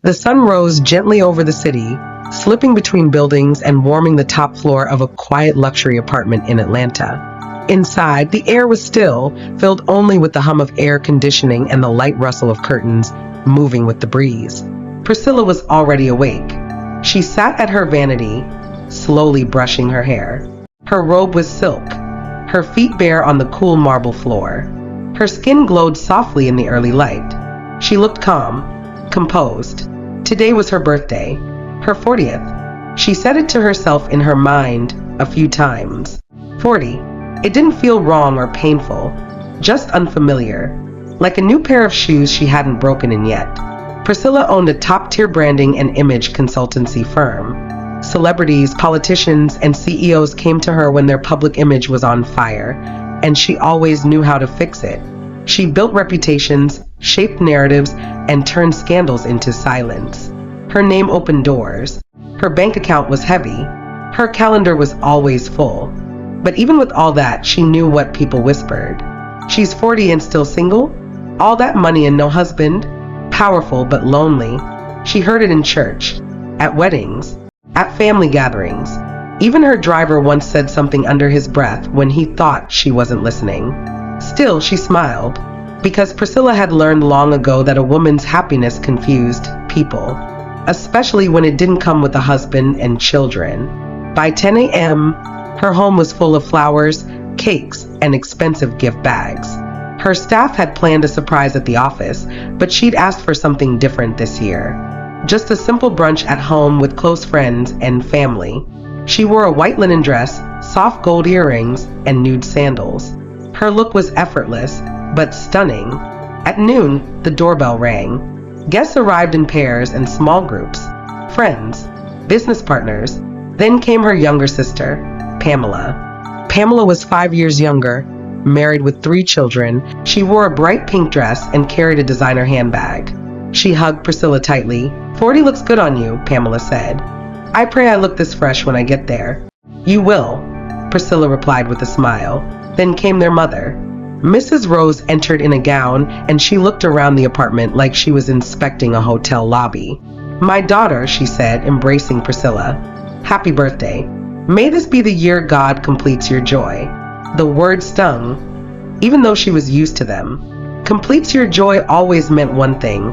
The sun rose gently over the city, slipping between buildings and warming the top floor of a quiet luxury apartment in Atlanta. Inside, the air was still, filled only with the hum of air conditioning and the light rustle of curtains moving with the breeze. Priscilla was already awake. She sat at her vanity, slowly brushing her hair. Her robe was silk, her feet bare on the cool marble floor. Her skin glowed softly in the early light. She looked calm, composed. Today was her birthday, her 40th. She said it to herself in her mind a few times. 40. It didn't feel wrong or painful, just unfamiliar, like a new pair of shoes she hadn't broken in yet. Priscilla owned a top-tier branding and image consultancy firm. Celebrities, politicians, and CEOs came to her when their public image was on fire, and she always knew how to fix it. She built reputations, shaped narratives, and turned scandals into silence. Her name opened doors. Her bank account was heavy. Her calendar was always full. But even with all that, she knew what people whispered. She's 40 and still single? All that money and no husband? Powerful but lonely. She heard it in church, at weddings, at family gatherings. Even her driver once said something under his breath when he thought she wasn't listening. Still, she smiled, because Priscilla had learned long ago that a woman's happiness confused people, especially when it didn't come with a husband and children. By 10 a.m., her home was full of flowers, cakes, and expensive gift bags. Her staff had planned a surprise at the office, but she'd asked for something different this year. Just a simple brunch at home with close friends and family. She wore a white linen dress, soft gold earrings, and nude sandals. Her look was effortless, but stunning. At noon, the doorbell rang. Guests arrived in pairs and small groups. Friends, business partners. Then came her younger sister, Pamela. Pamela was 5 years younger, married with 3 children. She wore a bright pink dress and carried a designer handbag. She hugged Priscilla tightly. 40 looks good on you, Pamela said. I pray I look this fresh when I get there. You will, Priscilla replied with a smile. Then came their mother. Mrs. Rose entered in a gown, and she looked around the apartment like she was inspecting a hotel lobby. My daughter, she said, embracing Priscilla. Happy birthday. May this be the year God completes your joy. The word stung, even though she was used to them. Completes your joy always meant one thing,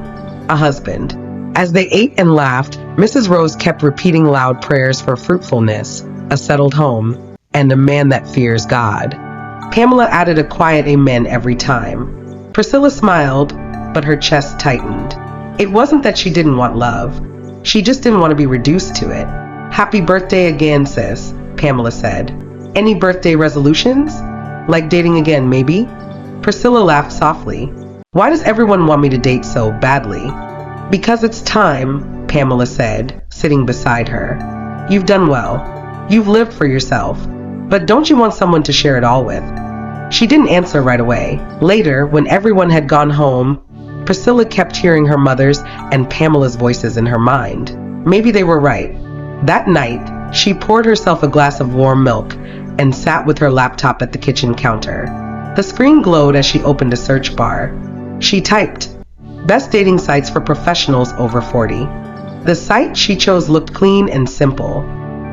a husband. As they ate and laughed, Mrs. Rose kept repeating loud prayers for fruitfulness, a settled home, and a man that fears God. Pamela added a quiet amen every time. Priscilla smiled, but her chest tightened. It wasn't that she didn't want love. She just didn't want to be reduced to it. Happy birthday again, sis, Pamela said. Any birthday resolutions? Like dating again, maybe? Priscilla laughed softly. Why does everyone want me to date so badly? Because it's time, Pamela said, sitting beside her. You've done well. You've lived for yourself. But don't you want someone to share it all with? She didn't answer right away. Later, when everyone had gone home, Priscilla kept hearing her mother's and Pamela's voices in her mind. Maybe they were right. That night, she poured herself a glass of warm milk and sat with her laptop at the kitchen counter. The screen glowed as she opened a search bar. She typed, "Best dating sites for professionals over 40." The site she chose looked clean and simple.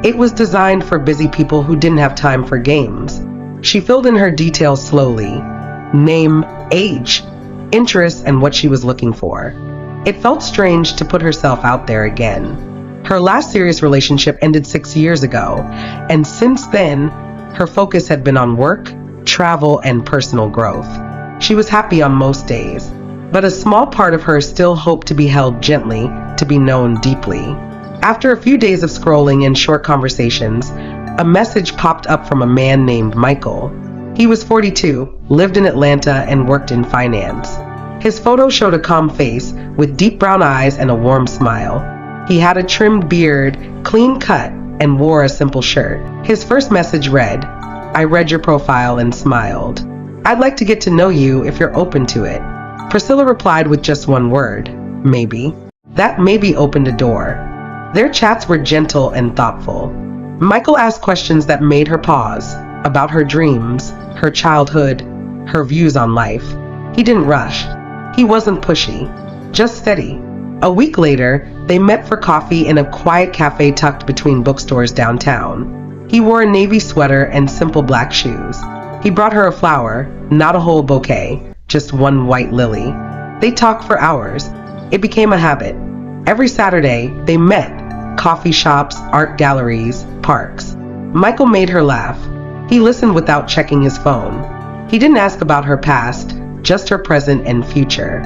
It was designed for busy people who didn't have time for games. She filled in her details slowly. Name, age, interests, and what she was looking for. It felt strange to put herself out there again. Her last serious relationship ended 6 years ago, and since then, her focus had been on work, travel, and personal growth. She was happy on most days, but a small part of her still hoped to be held gently, to be known deeply. After a few days of scrolling and short conversations, a message popped up from a man named Michael. He was 42, lived in Atlanta, and worked in finance. His photo showed a calm face with deep brown eyes and a warm smile. He had a trimmed beard, clean cut, and wore a simple shirt. His first message read, "I read your profile and smiled. I'd like to get to know you if you're open to it." Priscilla replied with just one word, maybe. That maybe opened a door. Their chats were gentle and thoughtful. Michael asked questions that made her pause, about her dreams, her childhood, her views on life. He didn't rush. He wasn't pushy, just steady. A week later, they met for coffee in a quiet cafe tucked between bookstores downtown. He wore a navy sweater and simple black shoes. He brought her a flower, not a whole bouquet, just one white lily. They talked for hours. It became a habit. Every Saturday, they met. Coffee shops, art galleries, parks. Michael made her laugh. He listened without checking his phone. He didn't ask about her past, just her present and future.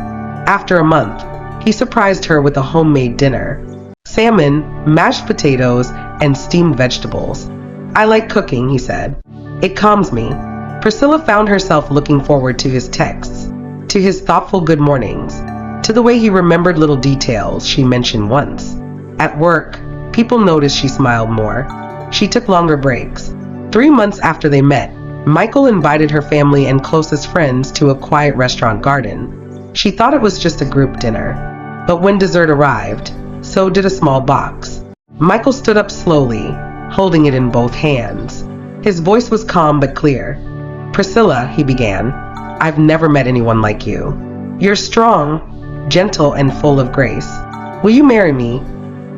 After a month, he surprised her with a homemade dinner. Salmon, mashed potatoes, and steamed vegetables. "I like cooking," he said. "It calms me." Priscilla found herself looking forward to his texts, to his thoughtful good mornings, to the way he remembered little details she mentioned once. At work, people noticed she smiled more. She took longer breaks. 3 months after they met, Michael invited her family and closest friends to a quiet restaurant garden. She thought it was just a group dinner. But when dessert arrived, so did a small box. Michael stood up slowly, holding it in both hands. His voice was calm but clear. "Priscilla," he began, "I've never met anyone like you. You're strong, gentle, and full of grace. Will you marry me?"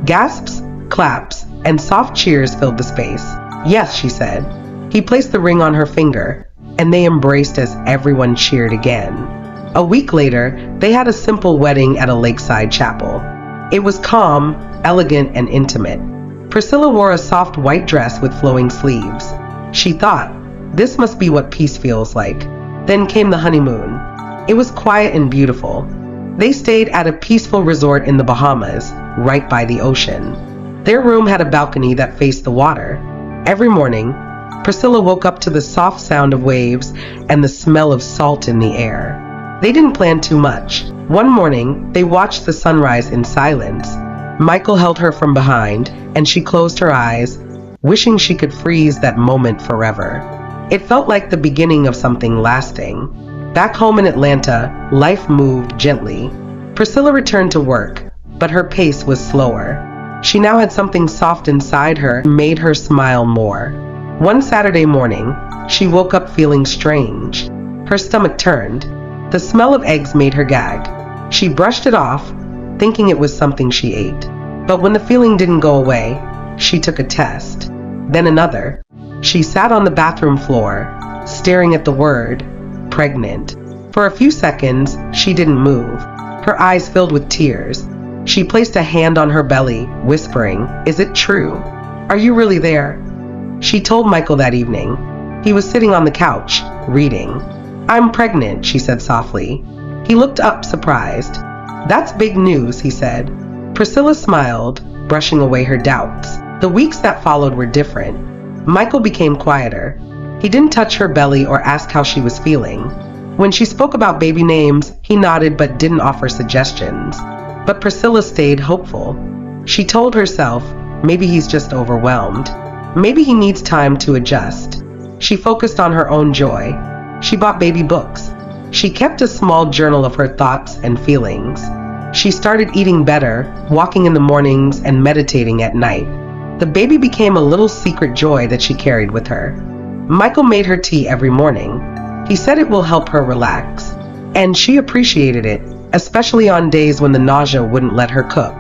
Gasps, claps, and soft cheers filled the space. "Yes," she said. He placed the ring on her finger, and they embraced as everyone cheered again. A week later, they had a simple wedding at a lakeside chapel. It was calm, elegant, and intimate. Priscilla wore a soft white dress with flowing sleeves. She thought, this must be what peace feels like. Then came the honeymoon. It was quiet and beautiful. They stayed at a peaceful resort in the Bahamas, right by the ocean. Their room had a balcony that faced the water. Every morning, Priscilla woke up to the soft sound of waves and the smell of salt in the air. They didn't plan too much. One morning, they watched the sunrise in silence. Michael held her from behind, and she closed her eyes, wishing she could freeze that moment forever. It felt like the beginning of something lasting. Back home in Atlanta, life moved gently. Priscilla returned to work, but her pace was slower. She now had something soft inside her that made her smile more. One Saturday morning, she woke up feeling strange. Her stomach turned. The smell of eggs made her gag. She brushed it off, thinking it was something she ate. But when the feeling didn't go away, she took a test. Then another. She sat on the bathroom floor, staring at the word, pregnant. For a few seconds, she didn't move. Her eyes filled with tears. She placed a hand on her belly, whispering, "Is it true? Are you really there?" She told Michael that evening. He was sitting on the couch, reading. "I'm pregnant," she said softly. He looked up, surprised. "That's big news," he said. Priscilla smiled, brushing away her doubts. The weeks that followed were different. Michael became quieter. He didn't touch her belly or ask how she was feeling. When she spoke about baby names, he nodded but didn't offer suggestions. But Priscilla stayed hopeful. She told herself, maybe he's just overwhelmed. Maybe he needs time to adjust. She focused on her own joy. She bought baby books. She kept a small journal of her thoughts and feelings. She started eating better, walking in the mornings and meditating at night. The baby became a little secret joy that she carried with her. Michael made her tea every morning. He said it will help her relax. And she appreciated it, especially on days when the nausea wouldn't let her cook.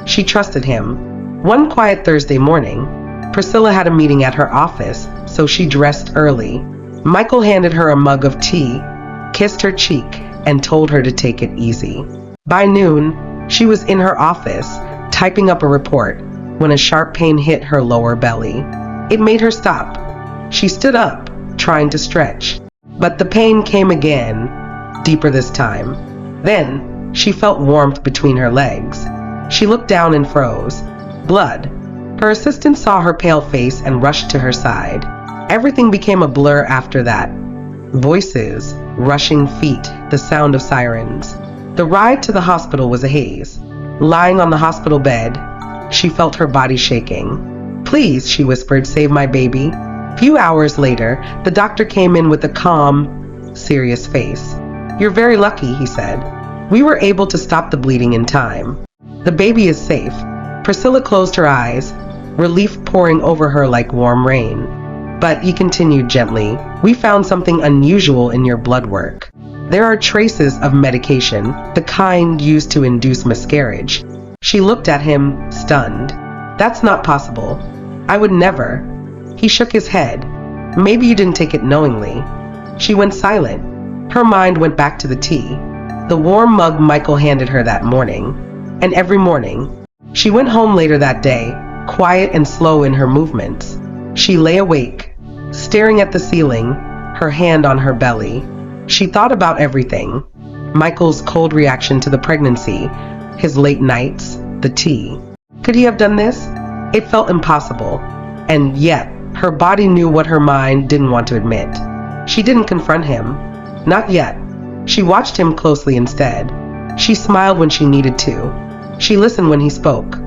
She trusted him. One quiet Thursday morning, Priscilla had a meeting at her office, so she dressed early. Michael handed her a mug of tea, kissed her cheek, and told her to take it easy. By noon, she was in her office, typing up a report, when a sharp pain hit her lower belly. It made her stop. She stood up, trying to stretch. But the pain came again, deeper this time. Then, she felt warmth between her legs. She looked down and froze. Blood. Her assistant saw her pale face and rushed to her side. Everything became a blur after that. Voices, rushing feet, the sound of sirens. The ride to the hospital was a haze. Lying on the hospital bed, she felt her body shaking. "Please," she whispered, "save my baby." Few hours later, the doctor came in with a calm, serious face. "You're very lucky," he said. "We were able to stop the bleeding in time. The baby is safe." Priscilla closed her eyes, relief pouring over her like warm rain. But he continued gently, "We found something unusual in your blood work." There are traces of medication, the kind used to induce miscarriage. She looked at him, stunned. That's not possible. I would never. He shook his head. Maybe you didn't take it knowingly. She went silent. Her mind went back to the tea, the warm mug Michael handed her that morning. And every morning. She went home later that day, quiet and slow in her movements. She lay awake, staring at the ceiling, her hand on her belly. She thought about everything. Michael's cold reaction to the pregnancy, his late nights, the tea. Could he have done this? It felt impossible. And yet, her body knew what her mind didn't want to admit. She didn't confront him. Not yet. She watched him closely instead. She smiled when she needed to. She listened when he spoke.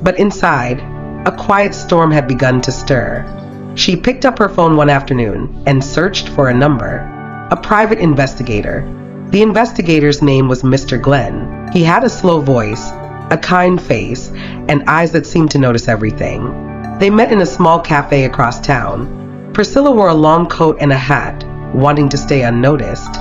But inside, a quiet storm had begun to stir. She picked up her phone one afternoon and searched for a number. A private investigator. The investigator's name was Mr. Glenn. He had a slow voice, a kind face, and eyes that seemed to notice everything. They met in a small cafe across town. Priscilla wore a long coat and a hat, wanting to stay unnoticed.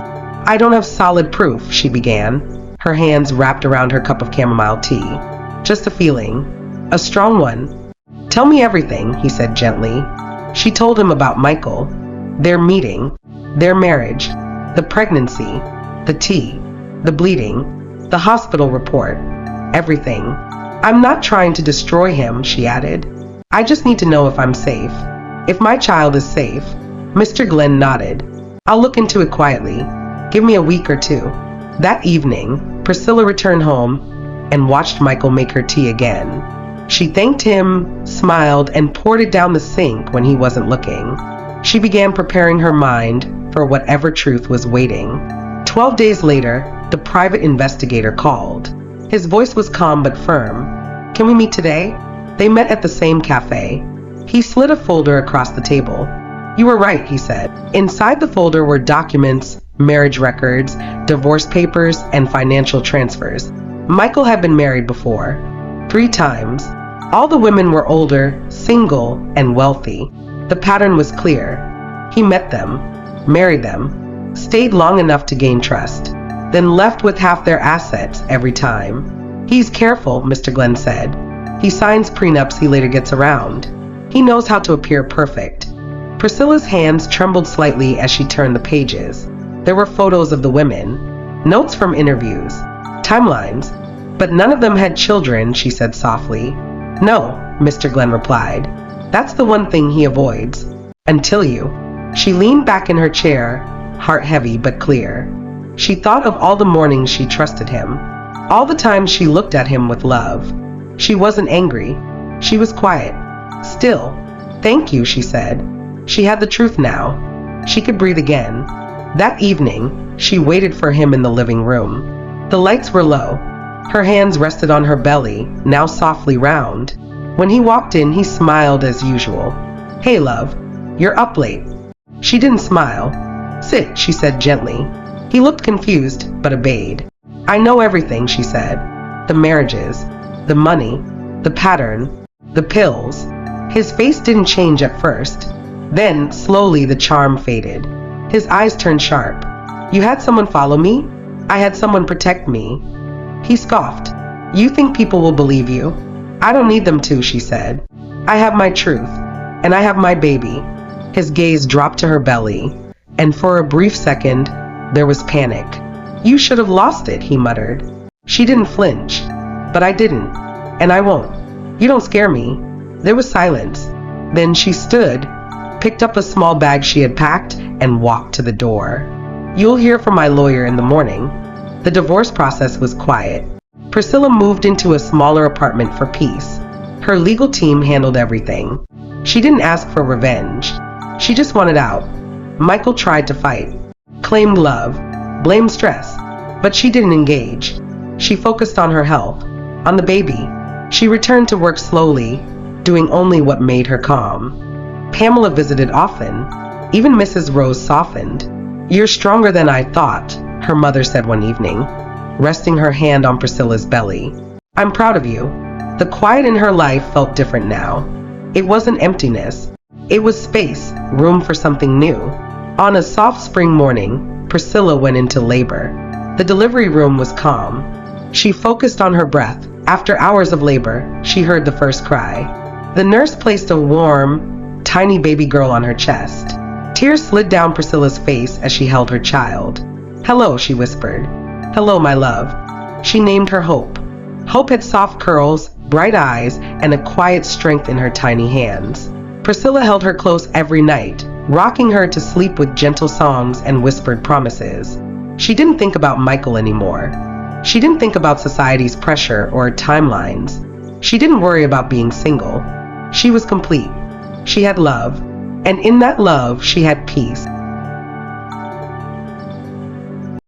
I don't have solid proof, she began, her hands wrapped around her cup of chamomile tea. Just a feeling. A strong one. Tell me everything, he said gently. She told him about Michael, their meeting, their marriage, the pregnancy, the tea, the bleeding, the hospital report, everything. I'm not trying to destroy him, she added. I just need to know if I'm safe. If my child is safe. Mr. Glenn nodded. I'll look into it quietly. Give me a week or two. That evening, Priscilla returned home and watched Michael make her tea again. She thanked him, smiled, and poured it down the sink when he wasn't looking. She began preparing her mind for whatever truth was waiting. 12 days later, the private investigator called. His voice was calm but firm. Can we meet today? They met at the same cafe. He slid a folder across the table. You were right, he said. Inside the folder were documents, marriage records, divorce papers, and financial transfers. Michael had been married before, 3 times. All the women were older, single, and wealthy. The pattern was clear. He met them, married them, stayed long enough to gain trust, then left with half their assets every time. He's careful, Mr. Glenn said. He signs prenups he later gets around. He knows how to appear perfect. Priscilla's hands trembled slightly as she turned the pages. There were photos of the women, notes from interviews, timelines, but none of them had children, she said softly. No, Mr. Glenn replied. That's the one thing he avoids. Until you. She leaned back in her chair, heart heavy but clear. She thought of all the mornings she trusted him, all the times she looked at him with love. She wasn't angry. She was quiet. Still. Thank you, she said. She had the truth now. She could breathe again. That evening, she waited for him in the living room. The lights were low. Her hands rested on her belly, now softly round. When he walked in, he smiled as usual. Hey, love. You're up late. She didn't smile. Sit, she said gently. He looked confused, but obeyed. I know everything, she said. The marriages, the money, the pattern, the pills. His face didn't change at first. Then, slowly, the charm faded. His eyes turned sharp. You had someone follow me? I had someone protect me. He scoffed. You think people will believe you? I don't need them to, she said. I have my truth, and I have my baby. His gaze dropped to her belly, and for a brief second, there was panic. You should have lost it, he muttered. She didn't flinch. But I didn't, and I won't. You don't scare me. There was silence. Then she stood, picked up a small bag she had packed, and walked to the door. You'll hear from my lawyer in the morning. The divorce process was quiet. Priscilla moved into a smaller apartment for peace. Her legal team handled everything. She didn't ask for revenge. She just wanted out. Michael tried to fight, claimed love, blamed stress, but she didn't engage. She focused on her health, on the baby. She returned to work slowly, doing only what made her calm. Pamela visited often. Even Mrs. Rose softened. You're stronger than I thought, her mother said one evening, resting her hand on Priscilla's belly. I'm proud of you. The quiet in her life felt different now. It wasn't emptiness. It was space, room for something new. On a soft spring morning, Priscilla went into labor. The delivery room was calm. She focused on her breath. After hours of labor, she heard the first cry. The nurse placed a warm, tiny baby girl on her chest. Tears slid down Priscilla's face as she held her child. "Hello," she whispered. "Hello, my love." She named her Hope. Hope had soft curls, bright eyes, and a quiet strength in her tiny hands. Priscilla held her close every night, rocking her to sleep with gentle songs and whispered promises. She didn't think about Michael anymore. She didn't think about society's pressure or timelines. She didn't worry about being single. She was complete. She had love, and in that love, she had peace.